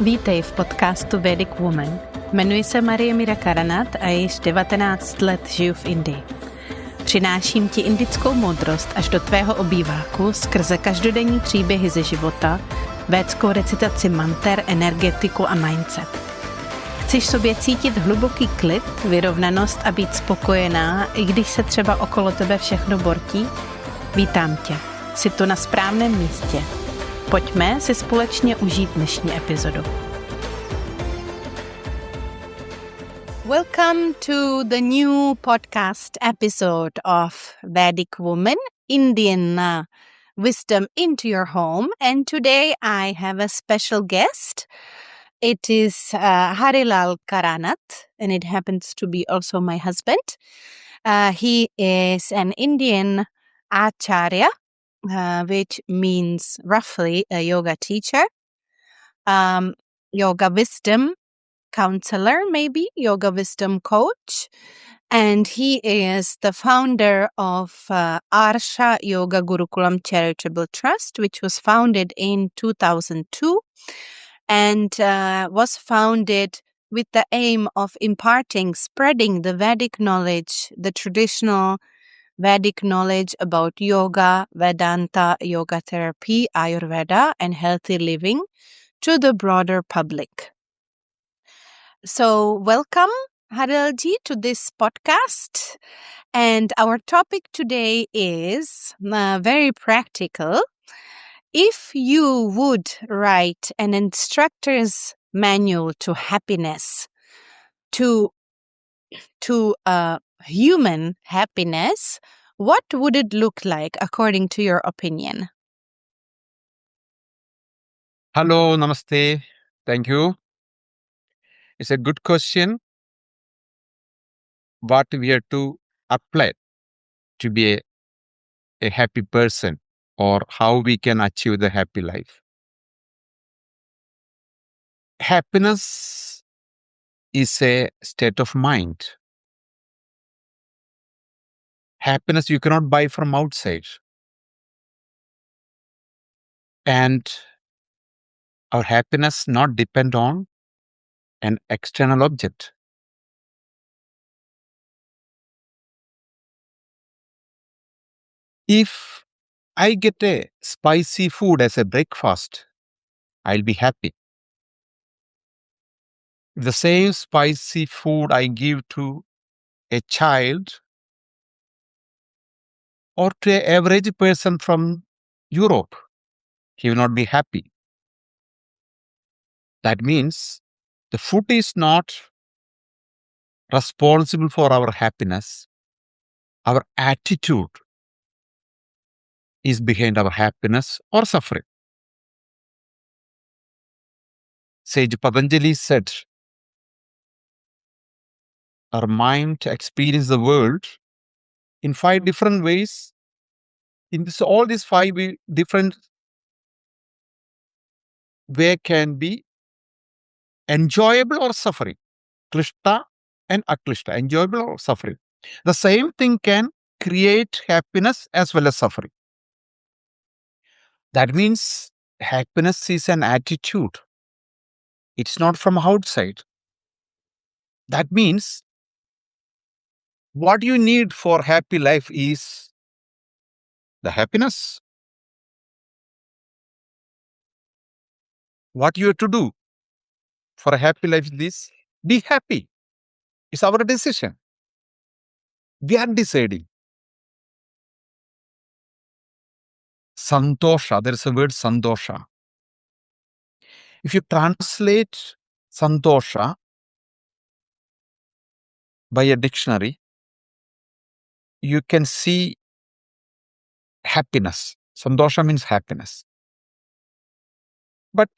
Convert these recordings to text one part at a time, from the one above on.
Vítej v podcastu Vedic Woman. Jmenuji se Harilal Karanath a již 19 let žiju v Indii. Přináším ti indickou moudrost až do tvého obýváku skrze každodenní příběhy ze života, védskou recitaci manter, energetiku a mindset. Chceš sobě cítit hluboký klid, vyrovnanost a být spokojená, i když se třeba okolo tebe všechno bortí? Vítám tě. Jsi tu na správném místě. Pojďme si společně užít dnešní epizodu. Welcome to the new podcast episode of Vedic Woman, Indian wisdom into your home. And today I have a special guest. It is Harilal Karanath, and it happens to be also my husband. He is an Indian acharya, which means roughly a yoga teacher, yoga wisdom counselor, maybe yoga wisdom coach. And he is the founder of Arsha Yoga Gurukulam Charitable Trust, which was founded in 2002 and was founded with the aim of imparting, spreading the Vedic knowledge, the traditional Vedic knowledge about yoga, Vedanta, yoga therapy, Ayurveda, and healthy living to the broader public. So welcome, Harilji, to this podcast. And our topic today is very practical. If you would write an instructor's manual to happiness, to human happiness, what would it look like according to your opinion? Hello, namaste. Thank you. It's a good question. What we have to apply to be a happy person, or how we can achieve the happy life. Happiness is a state of mind. Happiness you cannot buy from outside. And our happiness not depend on an external object. If I get a spicy food as a breakfast, I'll be happy. If the same spicy food I give to a child or to an average person from Europe, he will not be happy. That means the food is not responsible for our happiness. Our attitude is behind our happiness or suffering. Sage Patanjali said, our mind experiences the world in 5 different ways. In all these 5 different ways can be enjoyable or suffering. Klishta and aklishta, enjoyable or suffering. The same thing can create happiness as well as suffering. That means happiness is an attitude. It's not from outside. That means what you need for happy life is the happiness. What you have to do for a happy life is this: be happy. It's our decision. We are deciding. Santosha, there is a word santosha. If you translate santosha by a dictionary, you can see happiness. Santosha means happiness. But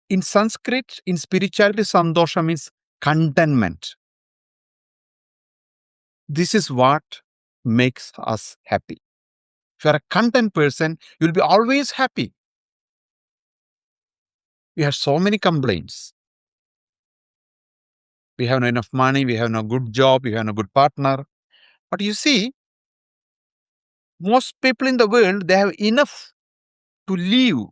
in Sanskrit, in spirituality, santosha means contentment. This is what makes us happy. If you are a content person, you will be always happy. We have so many complaints. We have not enough money, we have no good job, we have no good partner. But you see, most people in the world, they have enough to live.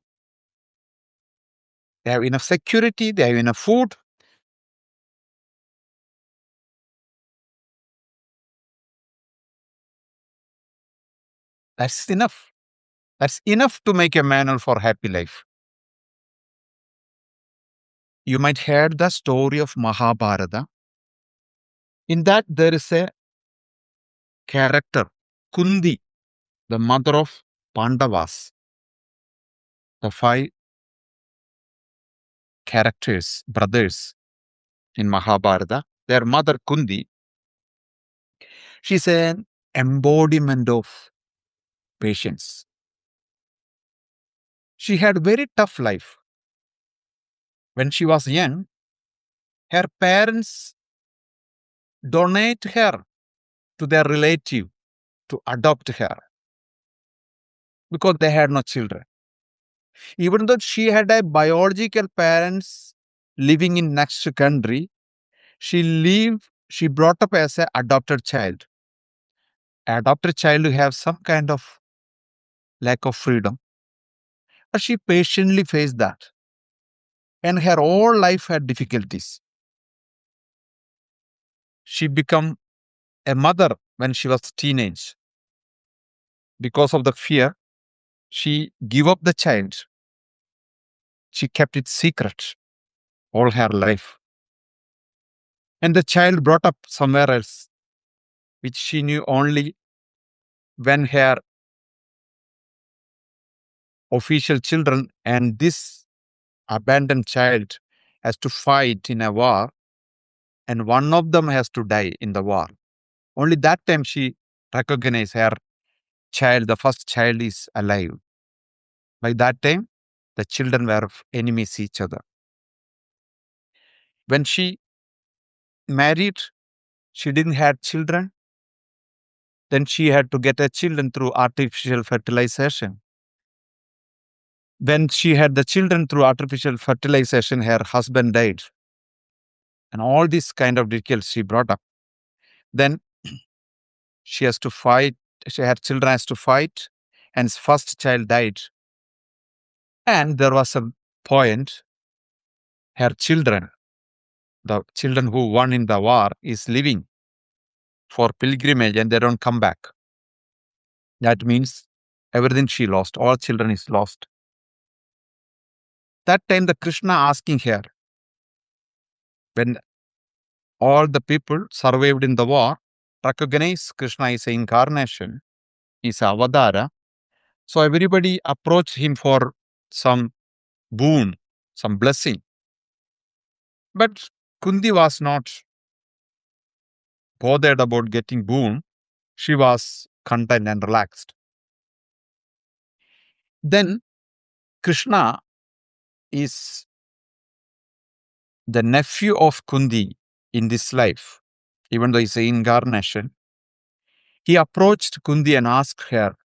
They have enough security. They have enough food. That's enough. That's enough to make a manual for happy life. You might heard the story of Mahabharata. In that, there is a character, Kundi, the mother of Pandavas. The 5 characters, brothers in Mahabharata. Their mother, Kundi, she's an embodiment of patience. She had very tough life. When she was young, her parents donate her to their relative to adopt her because they had no children. Even though she had a biological parents living in next country, she brought up as an adopted child. Adopted child who have some kind of lack of freedom. But she patiently faced that. And her whole life had difficulties. She became a mother when she was teenage. Because of the fear, she gave up the child. She kept it secret all her life. And the child brought up somewhere else, which she knew only when her official children and this abandoned child has to fight in a war, and one of them has to die in the war. Only that time she recognized her child, the first child is alive. By that time, the children were enemies each other. When she married, she didn't have children. Then she had to get a children through artificial fertilization. When she had the children through artificial fertilization, her husband died. And all this kind of difficulties she brought up. Then she has to fight. Her children has to fight, and his first child died. And there was a point, her children, the children who won in the war, is living for pilgrimage and they don't come back. That means everything she lost, all children is lost. That time the Krishna asking her, when all the people survived in the war, recognize Krishna is an incarnation, is a avadara. So everybody approached him for some boon, some blessing. But Kundi was not bothered about getting boon. She was content and relaxed. Then Krishna is the nephew of Kundi in this life, even though he's an incarnation. He approached Kundi and asked her,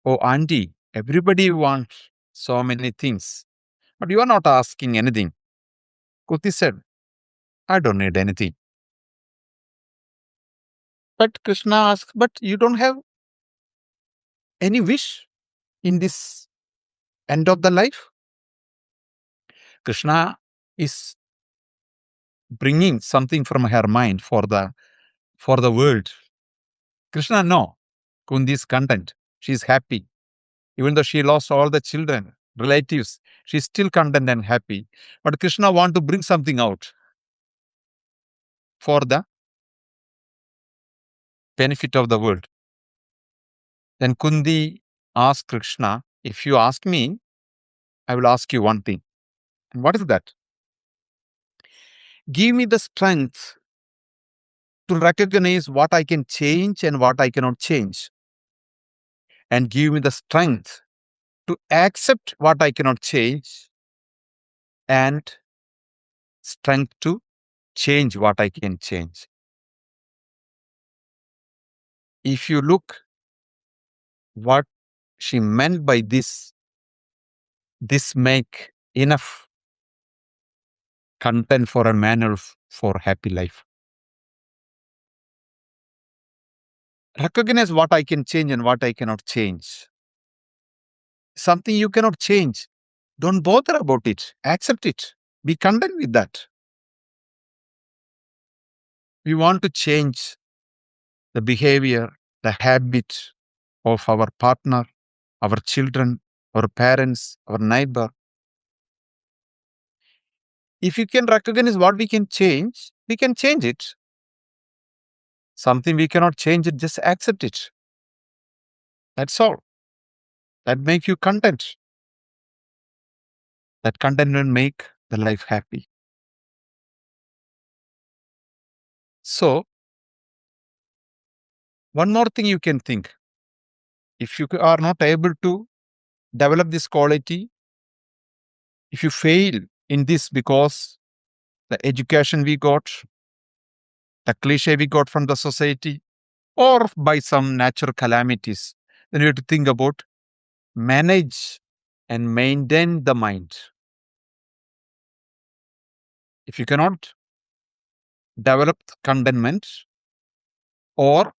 "Oh, auntie, everybody wants so many things, but you are not asking anything." Kundi said, "I don't need anything." But Krishna asked, "But you don't have any wish in this end of the life?" Krishna is bringing something from her mind for the world. Krishna, no. Kundi is content. She is happy. Even though she lost all the children, relatives, she's still content and happy. But Krishna want to bring something out for the benefit of the world. Then Kundi asked Krishna, "If you ask me, I will ask you one thing." And what is that? Give me the strength to recognize what I can change and what I cannot change. And give me the strength to accept what I cannot change and strength to change what I can change. If you look what she meant by this make enough content for a manual for happy life. Recognize what I can change and what I cannot change. Something you cannot change. Don't bother about it. Accept it. Be content with that. We want to change the behavior, the habit of our partner, our children, our parents, our neighbor. If you can recognize what we can change it. Something we cannot change it, just accept it. That's all. That make you content. That contentment make the life happy. So, one more thing you can think. If you are not able to develop this quality, if you fail in this because the education we got, the cliche we got from the society, or by some natural calamities, then you have to think about manage and maintain the mind. If you cannot develop contentment, or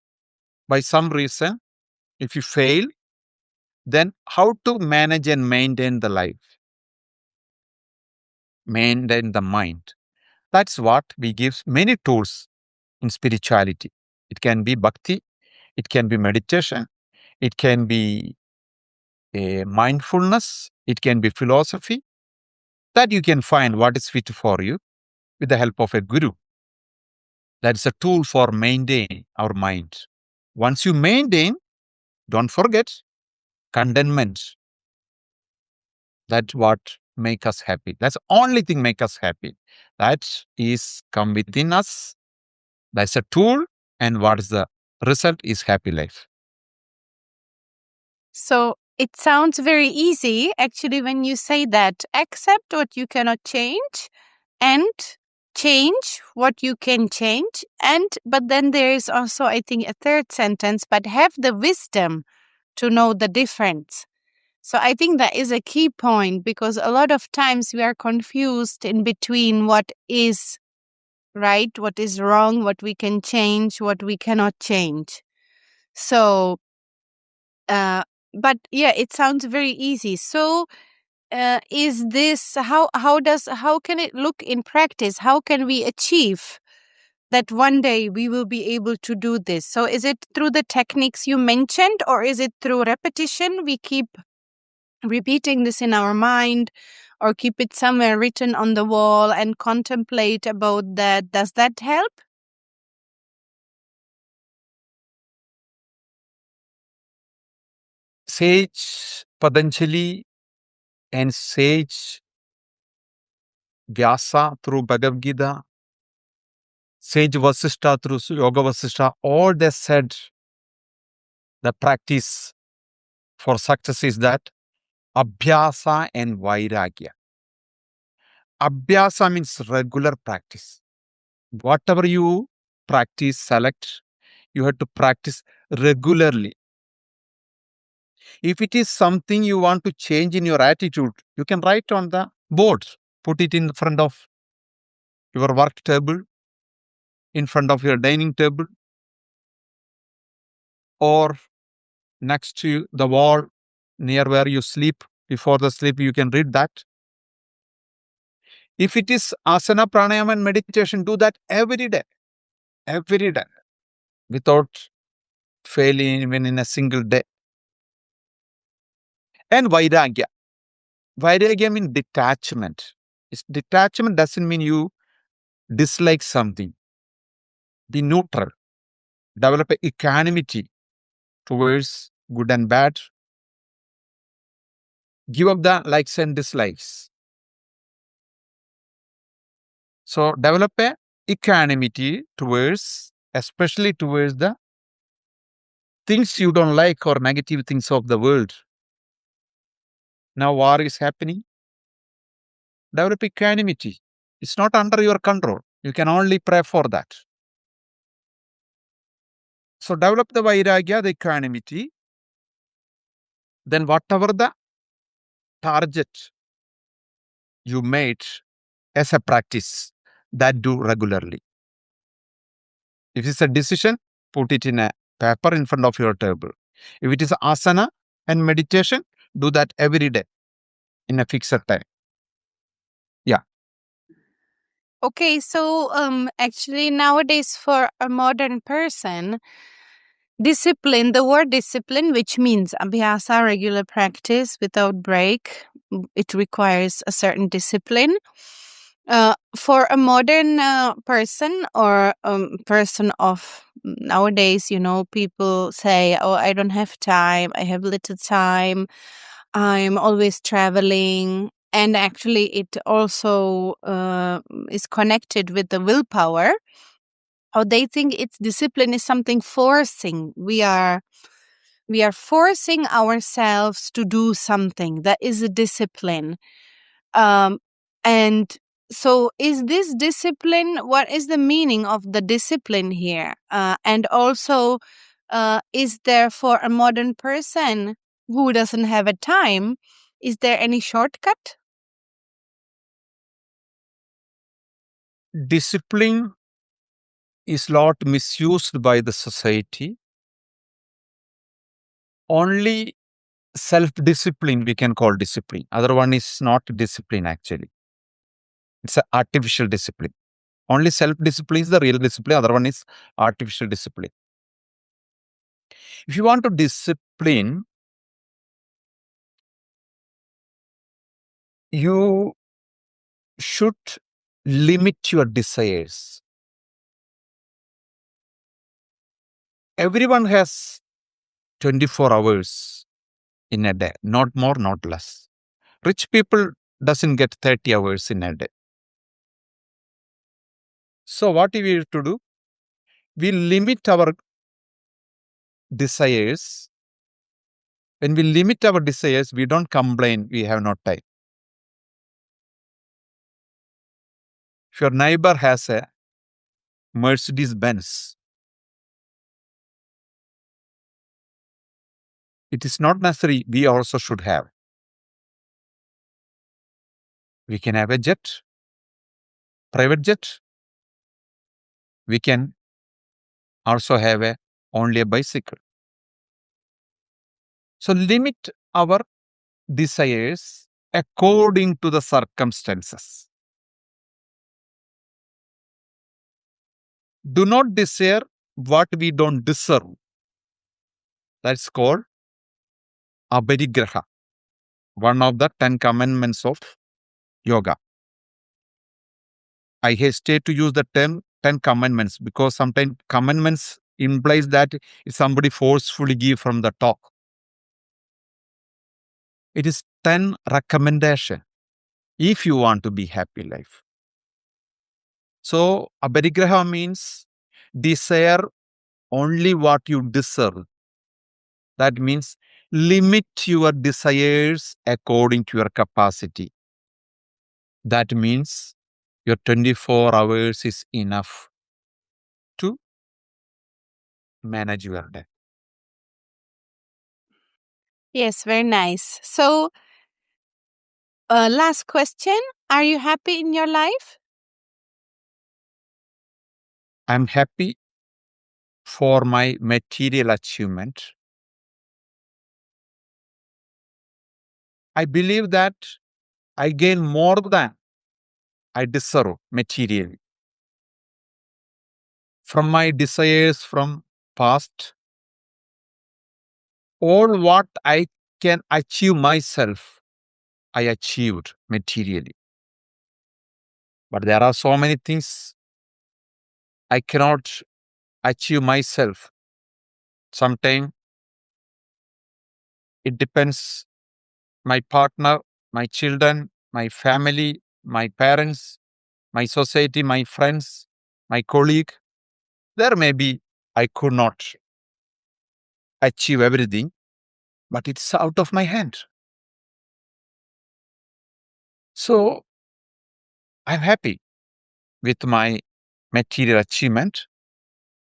by some reason, if you fail, then how to manage and maintain the life? Maintain the mind. That's what we give many tools in spirituality. It can be bhakti, it can be meditation, it can be mindfulness, it can be philosophy, that you can find what is fit for you with the help of a guru. That is a tool for maintaining our mind. Once you maintain, don't forget contentment. That's what make us happy. That's the only thing make us happy. That is come within us. That's a tool, and what is the result is happy life. So it sounds very easy, actually, when you say that. Accept what you cannot change and change what you can change. But then there is also, I think, a third sentence, but have the wisdom to know the difference. So I think that is a key point, because a lot of times we are confused in between what is right, what is wrong, what we can change, what we cannot change. So, but yeah, it sounds very easy. So, is this how can it look in practice? How can we achieve that one day we will be able to do this? So, is it through the techniques you mentioned, or is it through repetition? We keep repeating this in our mind, or keep it somewhere written on the wall and contemplate about that. Does that help? Sage Patanjali and Sage Vyasa through Bhagavad Gita, Sage Vasishtha through Yoga Vasishtha, all they said the practice for success is that Abhyasa and Vairagya. Abhyasa means regular practice. Whatever you practice, select, you have to practice regularly. If it is something you want to change in your attitude, you can write on the board, put it in front of your work table, in front of your dining table, or next to the wall near where you sleep. Before the sleep, you can read that. If it is asana, pranayama, and meditation, do that every day, without failing even in a single day. And Vairagya. Vairagya means detachment. Detachment doesn't mean you dislike something. Be neutral. Develop equanimity towards good and bad. Give up the likes and dislikes. So develop a equanimity towards, especially towards the things you don't like or negative things of the world. Now war is happening. Develop equanimity. It's not under your control. You can only pray for that. So develop the vairagya, the equanimity. Then whatever the target you made as a practice, that do regularly. If it's a decision, put it in a paper in front of your table. If it is asana and meditation, do that every day. in a fixed time. Yeah. Okay, so actually nowadays for a modern person, discipline, the word discipline, which means abhyasa, regular practice without break, it requires a certain discipline. For a modern person or person of nowadays, people say, oh, I don't have time, I have little time, I'm always traveling. And actually, it also is connected with the willpower. How they think it's discipline is something forcing. We are forcing ourselves to do something. That is a discipline. And so is this discipline, what is the meaning of the discipline here? And also, is there for a modern person who doesn't have a time, is there any shortcut? Discipline is lot misused by the society. Only self-discipline we can call discipline. Other one is not discipline actually. It's an artificial discipline. Only self-discipline is the real discipline. Other one is artificial discipline. If you want to discipline, you should limit your desires. Everyone has 24 hours in a day, not more, not less. Rich people doesn't get 30 hours in a day. So what we have to do? We limit our desires. When we limit our desires, we don't complain we have no time. If your neighbor has a Mercedes Benz, it is not necessary we also should have. We can have a jet, private jet. We can also have only a bicycle. So limit our desires according to the circumstances. Do not desire what we don't deserve. That's called aparigraha, one of the 10 commandments of yoga. I hesitate to use the term 10 commandments because sometimes commandments implies that somebody forcefully give from the top. It is 10 recommendation if you want to be happy life. So aparigraha means desire only what you deserve. That means limit your desires according to your capacity. That means your 24 hours is enough to manage your day. Yes, very nice. So, last question. Are you happy in your life? I'm happy for my material achievement. I believe that I gain more than I deserve materially. From my desires from past, all what I can achieve myself, I achieved materially. But there are so many things I cannot achieve myself. Sometimes it depends my partner, my children, my family, my parents, my society, my friends, my colleague. There may be I could not achieve everything, but it's out of my hand. So I'm happy with my material achievement,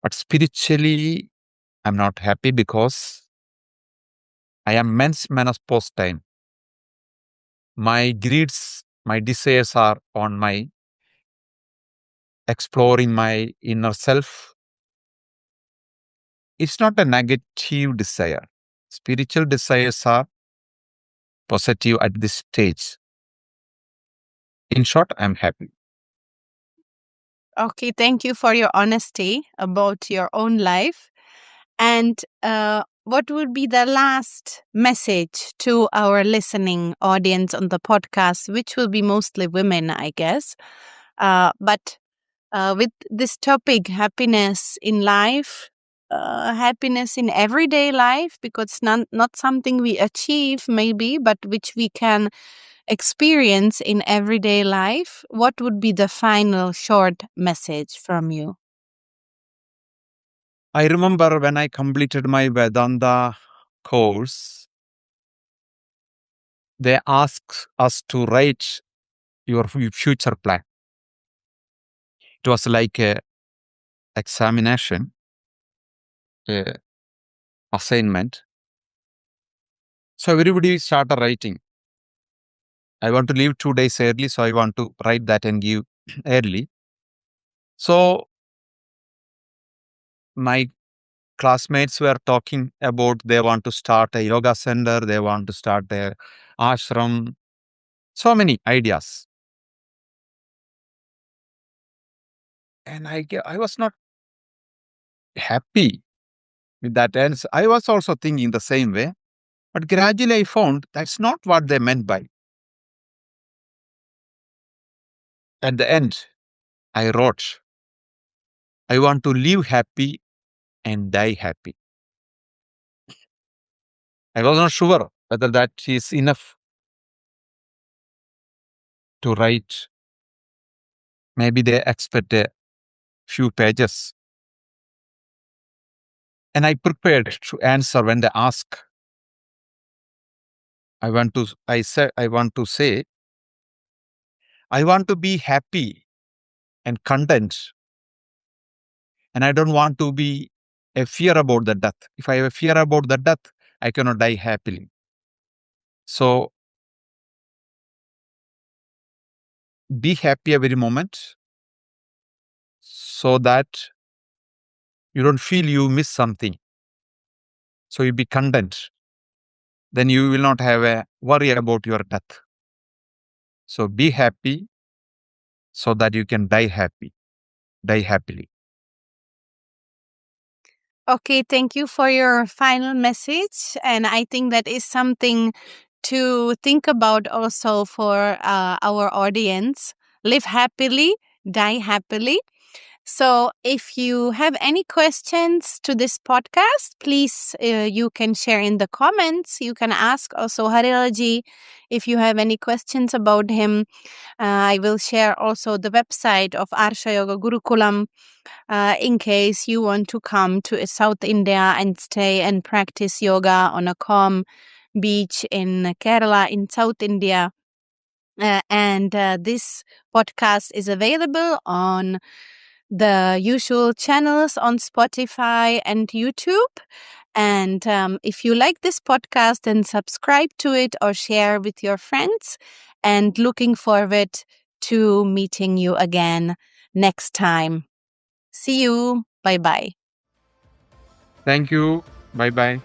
but spiritually, I'm not happy because I am mens manus post time. My greeds, my desires are on my exploring my inner self. It's not a negative desire. Spiritual desires are positive at this stage. In short, I'm happy. Okay, thank you for your honesty about your own life. And what would be the last message to our listening audience on the podcast, which will be mostly women, I guess. But with this topic, happiness in life, happiness in everyday life, because it's not something we achieve maybe, but which we can experience in everyday life, what would be the final short message from you? I remember when I completed my Vedanta course, they asked us to write your future plan. It was like a examination, a assignment. So everybody started writing. I want to leave 2 days early, so I want to write that and give early. So my classmates were talking about they want to start a yoga center, they want to start a ashram, so many ideas. And I was not happy with that answer. I was also thinking the same way, but gradually I found that's not what they meant by. At the end, I wrote, I want to live happy and die happy. I was not sure whether that is enough to write. Maybe they expect a few pages. And I prepared to answer when they ask. I want to say, I want to be happy and content. And I don't want to be a fear about the death. If I have a fear about the death, I cannot die happily. So be happy every moment so that you don't feel you miss something. So you be content. Then you will not have a worry about your death. So be happy so that you can die happily. Okay, thank you for your final message. And I think that is something to think about also for our audience. Live happily, die happily. So if you have any questions to this podcast, please, you can share in the comments. You can ask also Harilalji if you have any questions about him. I will share also the website of Arsha Yoga Gurukulam in case you want to come to South India and stay and practice yoga on a calm beach in Kerala in South India. And this podcast is available on the usual channels on Spotify and YouTube. And if you like this podcast, then subscribe to it or share with your friends. And looking forward to meeting you again next time. See you. Bye-bye. Thank you. Bye-bye.